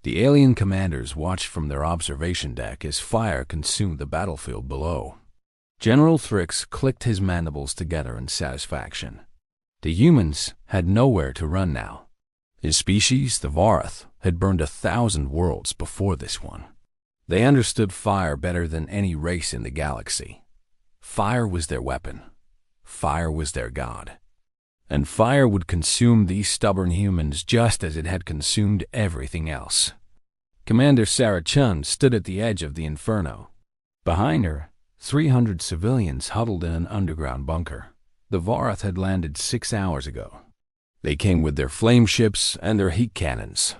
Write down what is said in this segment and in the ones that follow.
The alien commanders watched from their observation deck as fire consumed the battlefield below. General Thrix clicked his mandibles together in satisfaction. The humans had nowhere to run now. His species, the Vorath, had burned 1,000 worlds before this one. They understood fire better than any race in the galaxy. Fire was their weapon. Fire was their god. And fire would consume these stubborn humans just as it had consumed everything else. Commander Sarah Chun stood at the edge of the inferno. Behind her, 300 civilians huddled in an underground bunker. The Vorath had landed 6 hours ago. They came with their flame ships and their heat cannons.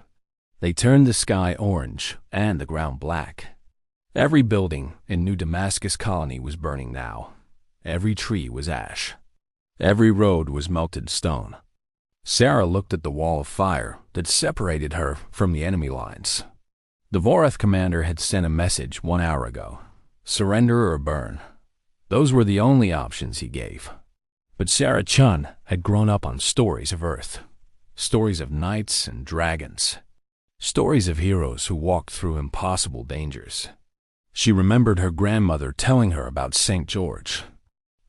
They turned the sky orange and the ground black. Every building in New Damascus Colony was burning now. Every tree was ash. Every road was melted stone. Sarah looked at the wall of fire that separated her from the enemy lines. The Vorath commander had sent a message 1 hour ago. Surrender or burn. Those were the only options he gave. But Sarah Chun had grown up on stories of Earth. Stories of knights and dragons. Stories of heroes who walked through impossible dangers. She remembered her grandmother telling her about St. George.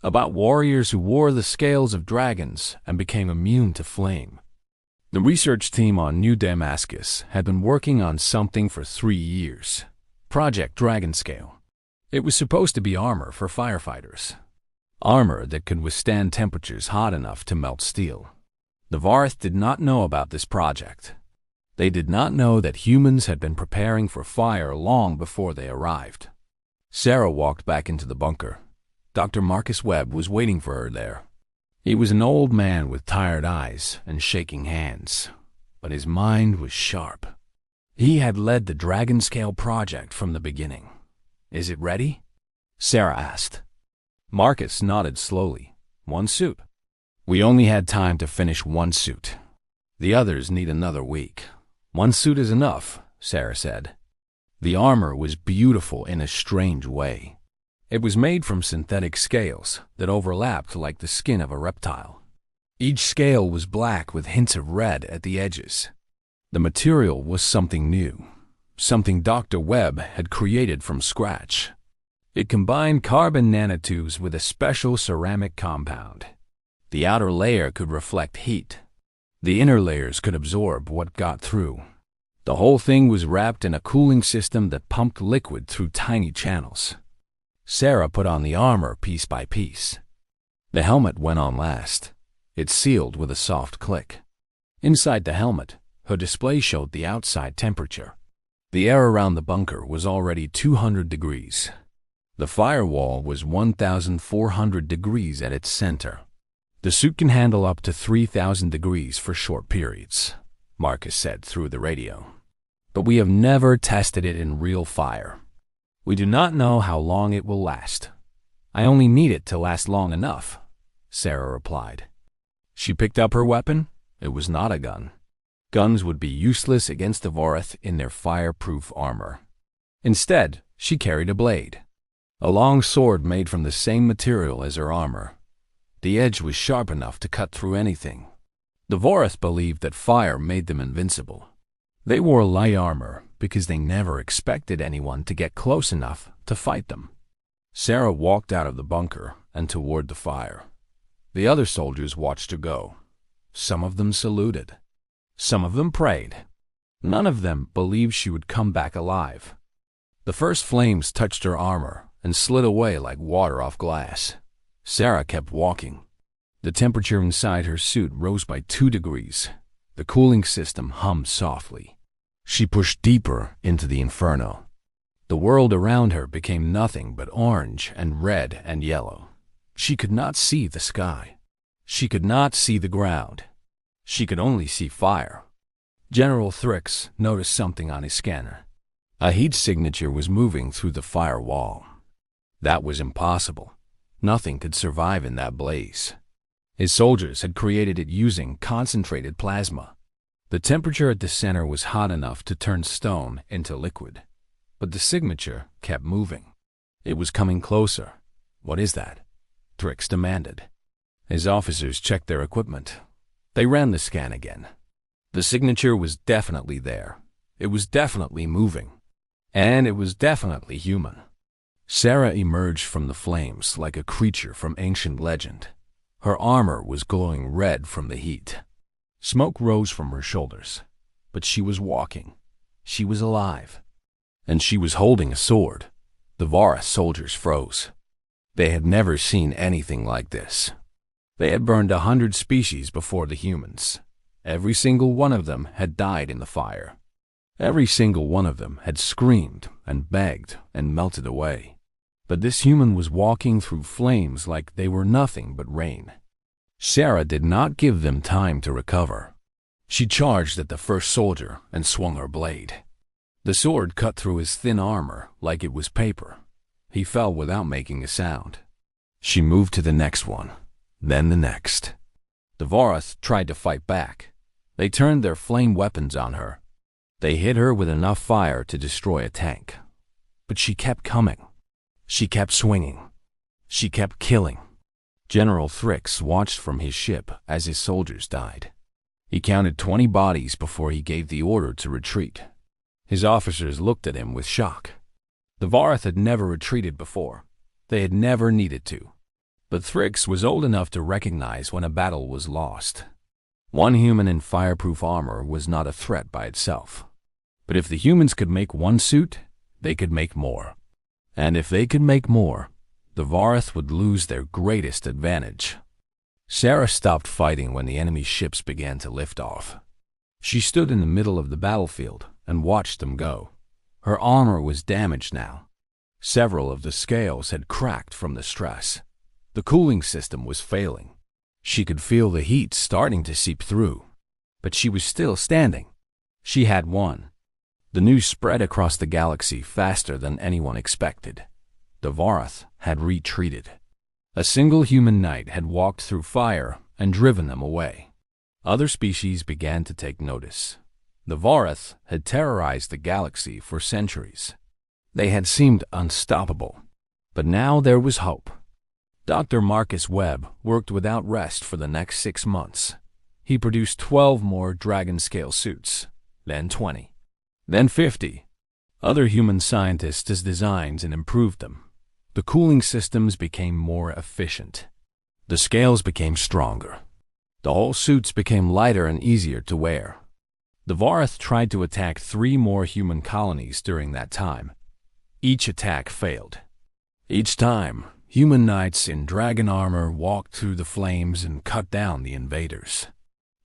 About warriors who wore the scales of dragons and became immune to flame. The research team on New Damascus had been working on something for 3 years. Project Dragonscale. It was supposed to be armor for firefighters. Armor that could withstand temperatures hot enough to melt steel. The Vorath did not know about this project. They did not know that humans had been preparing for fire long before they arrived. Sarah walked back into the bunker. Dr. Marcus Webb was waiting for her there. He was an old man with tired eyes and shaking hands, but his mind was sharp. He had led the Dragonscale project from the beginning. "Is it ready?" Sarah asked. Marcus nodded slowly. "1 suit. We only had time to finish 1 suit. The others need another week." "1 suit is enough," Sarah said. The armor was beautiful in a strange way. It was made from synthetic scales that overlapped like the skin of a reptile. Each scale was black with hints of red at the edges. The material was something new, something Dr. Webb had created from scratch. It combined carbon nanotubes with a special ceramic compound. The outer layer could reflect heat. The inner layers could absorb what got through. The whole thing was wrapped in a cooling system that pumped liquid through tiny channels. Sarah put on the armor piece by piece. The helmet went on last. It sealed with a soft click. Inside the helmet, her display showed the outside temperature. The air around the bunker was already 200 degrees. The firewall was 1,400 degrees at its center. "The suit can handle up to 3,000 degrees for short periods," Marcus said through the radio. "But we have never tested it in real fire. We do not know how long it will last." "I only need it to last long enough," Sarah replied. She picked up her weapon. It was not a gun. Guns would be useless against the Vorath in their fireproof armor. Instead, she carried a blade. A long sword made from the same material as her armor. The edge was sharp enough to cut through anything. The Vorath believed that fire made them invincible. They wore light armor because they never expected anyone to get close enough to fight them. Sarah walked out of the bunker and toward the fire. The other soldiers watched her go. Some of them saluted. Some of them prayed. None of them believed she would come back alive. The first flames touched her armor and slid away like water off glass. Sarah kept walking. The temperature inside her suit rose by 2 degrees. The cooling system hummed softly. She pushed deeper into the inferno. The world around her became nothing but orange and red and yellow. She could not see the sky. She could not see the ground. She could only see fire. General Thrix noticed something on his scanner. A heat signature was moving through the firewall. That was impossible. Nothing could survive in that blaze. His soldiers had created it using concentrated plasma. The temperature at the center was hot enough to turn stone into liquid. But the signature kept moving. It was coming closer. "What is that?" Thrix demanded. His officers checked their equipment. They ran the scan again. The signature was definitely there. It was definitely moving. And it was definitely human. Sarah emerged from the flames like a creature from ancient legend. Her armor was glowing red from the heat. Smoke rose from her shoulders, but she was walking. She was alive. And she was holding a sword. The Vara soldiers froze. They had never seen anything like this. They had burned 100 species before the humans. Every single one of them had died in the fire. Every single one of them had screamed and begged and melted away. But this human was walking through flames like they were nothing but rain. Sarah did not give them time to recover. She charged at the first soldier and swung her blade. The sword cut through his thin armor like it was paper. He fell without making a sound. She moved to the next one, then the next. The Varath tried to fight back. They turned their flame weapons on her. They hit her with enough fire to destroy a tank. But she kept coming. She kept swinging. She kept killing. General Thrix watched from his ship as his soldiers died. He counted 20 bodies before he gave the order to retreat. His officers looked at him with shock. The Varath had never retreated before. They had never needed to. But Thrix was old enough to recognize when a battle was lost. One human in fireproof armor was not a threat by itself. But if the humans could make one suit, they could make more. And if they could make more, the Varath would lose their greatest advantage. Sarah stopped fighting when the enemy ships began to lift off. She stood in the middle of the battlefield and watched them go. Her armor was damaged now. Several of the scales had cracked from the stress. The cooling system was failing. She could feel the heat starting to seep through. But she was still standing. She had won. The news spread across the galaxy faster than anyone expected. The Varath had retreated. A single human knight had walked through fire and driven them away. Other species began to take notice. The Varath had terrorized the galaxy for centuries. They had seemed unstoppable. But now there was hope. Dr. Marcus Webb worked without rest for the next 6 months. He produced 12 more dragon-scale suits, then 20, then 50. Other human scientists designed and improved them. The cooling systems became more efficient. The scales became stronger. The whole suits became lighter and easier to wear. The Varath tried to attack 3 more human colonies during that time. Each attack failed. Each time, human knights in dragon armor walked through the flames and cut down the invaders.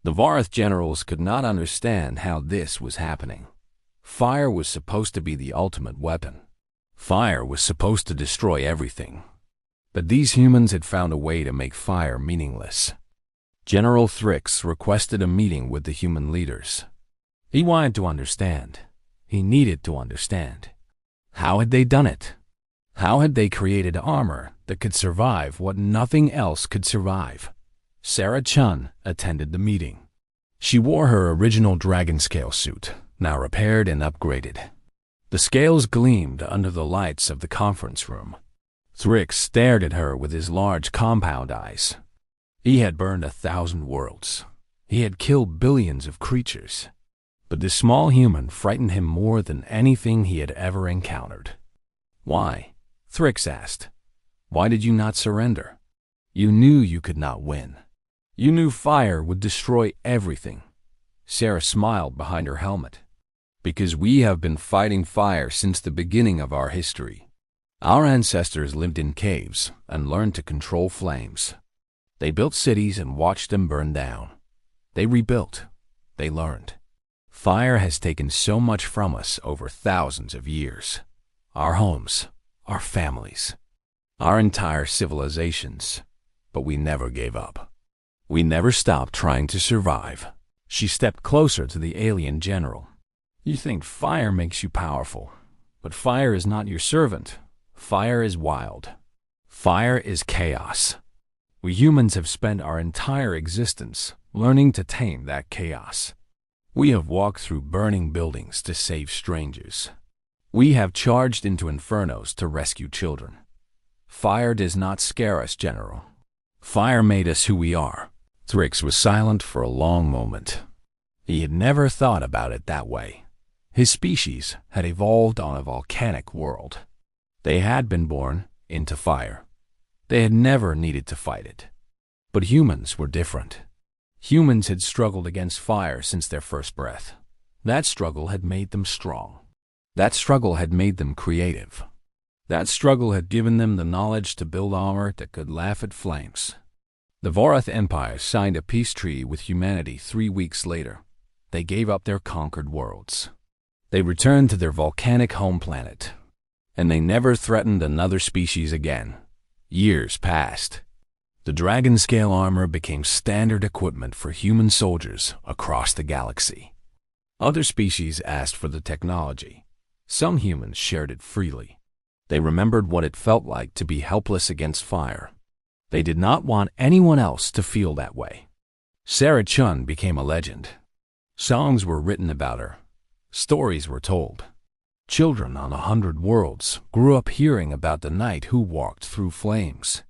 The Varath generals could not understand how this was happening. Fire was supposed to be the ultimate weapon. Fire was supposed to destroy everything. But these humans had found a way to make fire meaningless. General Thrix requested a meeting with the human leaders. He wanted to understand. He needed to understand. How had they done it? How had they created armor that could survive what nothing else could survive? Sarah Chun attended the meeting. She wore her original dragon scale suit, now repaired and upgraded. The scales gleamed under the lights of the conference room. Thrix stared at her with his large compound eyes. He had burned 1,000 worlds. He had killed billions of creatures. But this small human frightened him more than anything he had ever encountered. Why? Thrix asked. Why did you not surrender? You knew you could not win. You knew fire would destroy everything. Sarah smiled behind her helmet. Because we have been fighting fire since the beginning of our history. Our ancestors lived in caves and learned to control flames. They built cities and watched them burn down. They rebuilt. They learned. Fire has taken so much from us over thousands of years. Our homes, our families, our entire civilizations. But we never gave up. We never stopped trying to survive. She stepped closer to the alien general. You think fire makes you powerful, but fire is not your servant. Fire is wild. Fire is chaos. We humans have spent our entire existence learning to tame that chaos. We have walked through burning buildings to save strangers. We have charged into infernos to rescue children. Fire does not scare us, General. Fire made us who we are. Thrix was silent for a long moment. He had never thought about it that way. His species had evolved on a volcanic world. They had been born into fire. They had never needed to fight it. But humans were different. Humans had struggled against fire since their first breath. That struggle had made them strong. That struggle had made them creative. That struggle had given them the knowledge to build armor that could laugh at flames. The Vorath Empire signed a peace treaty with humanity 3 weeks later. They gave up their conquered worlds. They returned to their volcanic home planet. And they never threatened another species again. Years passed. The dragon scale armor became standard equipment for human soldiers across the galaxy. Other species asked for the technology. Some humans shared it freely. They remembered what it felt like to be helpless against fire. They did not want anyone else to feel that way. Sarah Chun became a legend. Songs were written about her. Stories were told. Children on 100 worlds grew up hearing about the knight who walked through flames.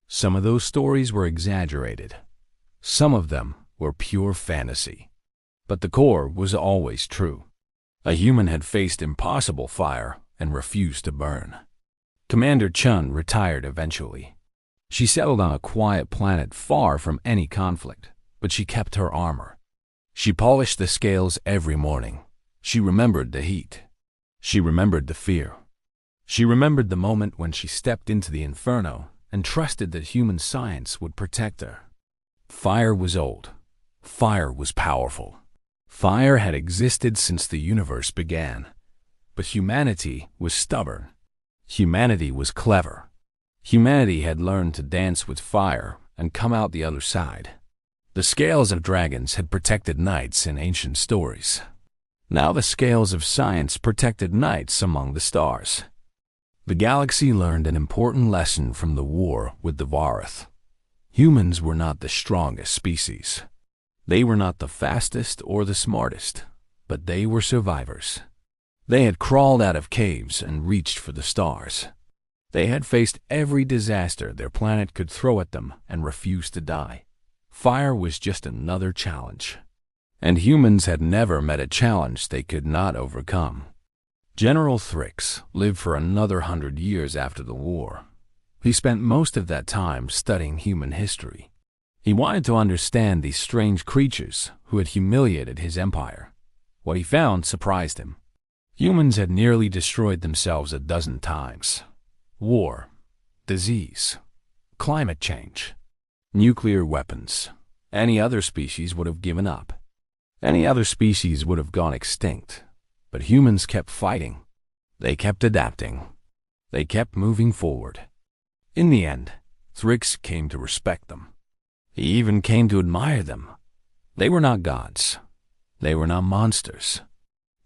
Some of those stories were exaggerated. Some of them were pure fantasy. But the core was always true. A human had faced impossible fire and refused to burn. Commander Chun retired eventually. She settled on a quiet planet far from any conflict, but she kept her armor. She polished the scales every morning. She remembered the heat. She remembered the fear. She remembered the moment when she stepped into the inferno and trusted that human science would protect her. Fire was old. Fire was powerful. Fire had existed since the universe began. But humanity was stubborn. Humanity was clever. Humanity had learned to dance with fire and come out the other side. The scales of dragons had protected knights in ancient stories. Now the scales of science protected knights among the stars. The galaxy learned an important lesson from the war with the Vorath. Humans were not the strongest species. They were not the fastest or the smartest, but they were survivors. They had crawled out of caves and reached for the stars. They had faced every disaster their planet could throw at them and refused to die. Fire was just another challenge. And humans had never met a challenge they could not overcome. General Thrix lived for another 100 years after the war. He spent most of that time studying human history. He wanted to understand these strange creatures who had humiliated his empire. What he found surprised him. Humans had nearly destroyed themselves a dozen times. War, disease, climate change, nuclear weapons. Any other species would have given up. Any other species would have gone extinct. But humans kept fighting. They kept adapting. They kept moving forward. In the end, Thrix came to respect them. He even came to admire them. They were not gods. They were not monsters.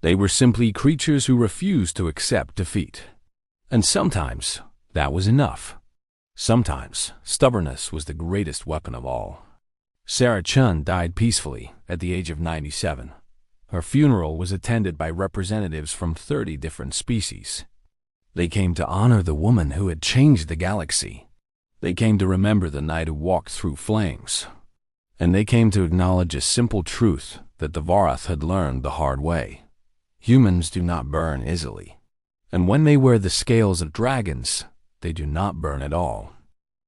They were simply creatures who refused to accept defeat. And sometimes that was enough. Sometimes stubbornness was the greatest weapon of all. Sarah Chun died peacefully at the age of 97. Her funeral was attended by representatives from 30 different species. They came to honor the woman who had changed the galaxy. They came to remember the knight who walked through flames. And they came to acknowledge a simple truth that the Vorath had learned the hard way. Humans do not burn easily. And when they wear the scales of dragons, they do not burn at all.